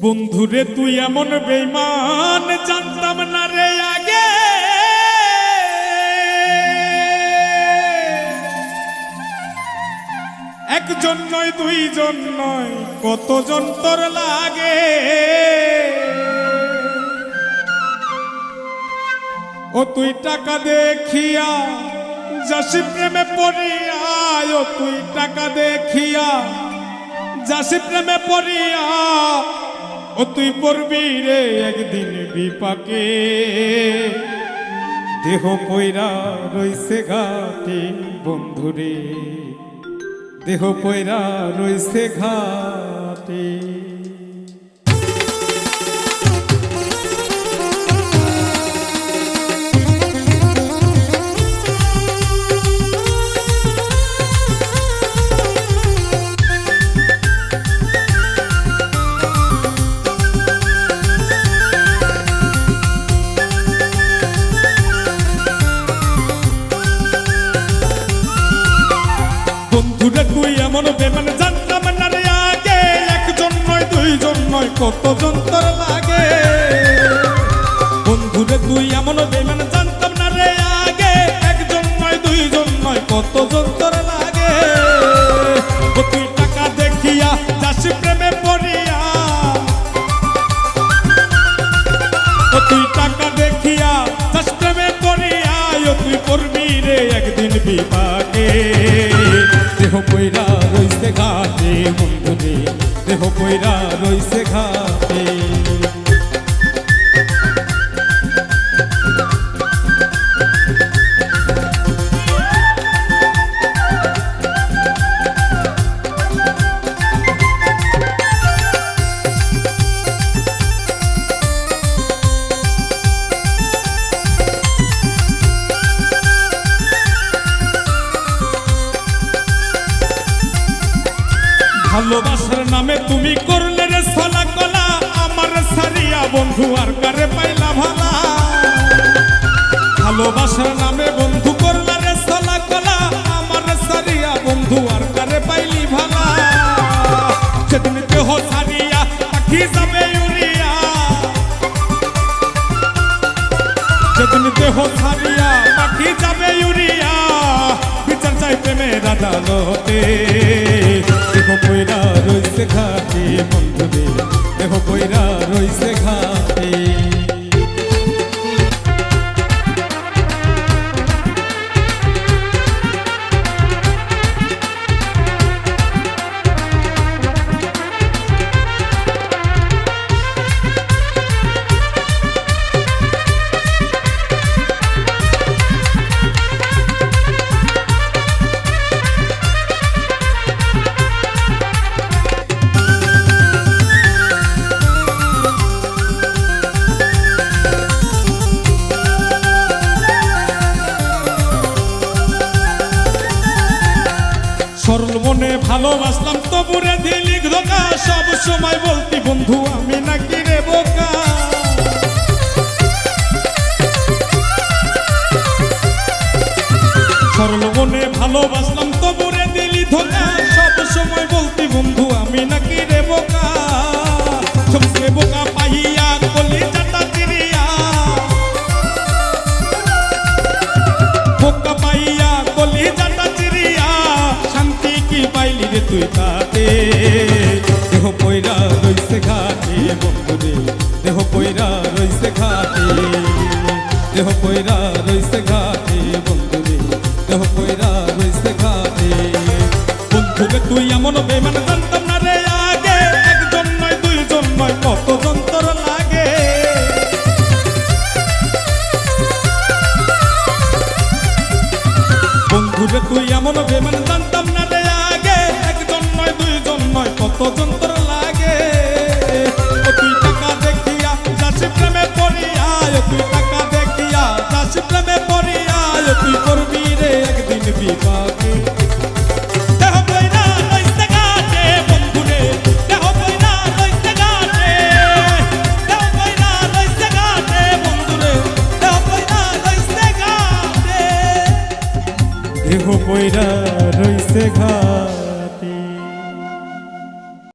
বন্ধুরে তুই এমন বেঈমান জানতাম না রে আগে। একজন নয় দুইজন নয় কতজন তোর লাগে। ও তুই টাকা দেখিয়া যাসি প্রেমে পড়িয়া, ও তুই টাকা দেখিয়া যাসি প্রেমে পড়িয়া, ও তুই পড়বি রে একদিন বিপাকে। দেহ পয়রা রইছে ঘাটে বন্ধুরে, দেহ পয়রা রইছে ঘাটে। বন্ধুরে তুই এমন বেমান জানতাম না রে আগে। একজন নয় দুইজন নয় কতজন তোর লাগে। বন্ধুরে তুই এমন বেমান জানতাম না রে আগে। একজন নয় দুইজন নয় কতজন তোর লাগে। ও তুই টাকা দেখিয়া যাসি প্রেমে পড়িয়া, ও তুই টাকা দেখিয়া যাস প্রেমে পড়িয়া, ও তুই পড়বি রে একদিন বিপাকে। দেহ পয়রা রইছে ঘাটে বন্ধুরে, দেহ পয়রা রইছে ঘাটে। ভালোবাসার নামে তুমি করলে রে ছলা কলা, আমার সারিয়া বন্ধু আর কারে পাইলা ভালা। ভালোবাসার নামে বন্ধু করলা রে ছলা কলা, আমার সারিয়া বন্ধু আর কারে পাইলি ভালা। সেদিন দেহ সারিয়া পাখি যাবে উড়িয়া, সেদিন দেহ সারিয়া পাখি যাবে উড়িয়া, বিচার চাই প্রেমের আদালতে। দেহ পয়রা রইছে ঘাটে বন্ধুরে, দেহ পয়রা রইছে ঘাটে। সরল মনে ভালোবাসলাম তবুরে দিলি ধোকা, সব সময় বলতি বন্ধু আমি নাকি রে বোকা। সরল মনে ভালোবাসলাম তবুরে দিলি ধোকা, সব সময় বলতি বন্ধু আমি নাকি রে বোকা। সবসে বোকা পাইয়া কলি চাটা চিরিয়া, বোকা পাইয়া কলি চাটা চিরিয়া, শান্তি কি পাইলি রে তুই তাতে। দেহ পয়রা রইছে ঘাটে বন্ধুরে, দেহ পয়রা রইছে ঘাটে, দেহ পয়রা রইছে ঘাটে বন্ধুরে, দেহ পয়রা রইছে ঘাটে। বন্ধুরে তুই এমন বেমান জানতাম না রে আগে। একজন নয় দুইজন নয় কতজন তোর লাগে। বন্ধুরে তুই এমন বেমান জানতাম না রে আগে। একজন নয় দুইজন নয় কতজন তোর লাগে। ও তুই টাকা দেখিয়া যাসি প্রেমে পড়িয়া, ও তুই টাকা দেখিয়া যাসি প্রেমে পড়িয়া, ও তুই করবি রে একদিন বিপাকে।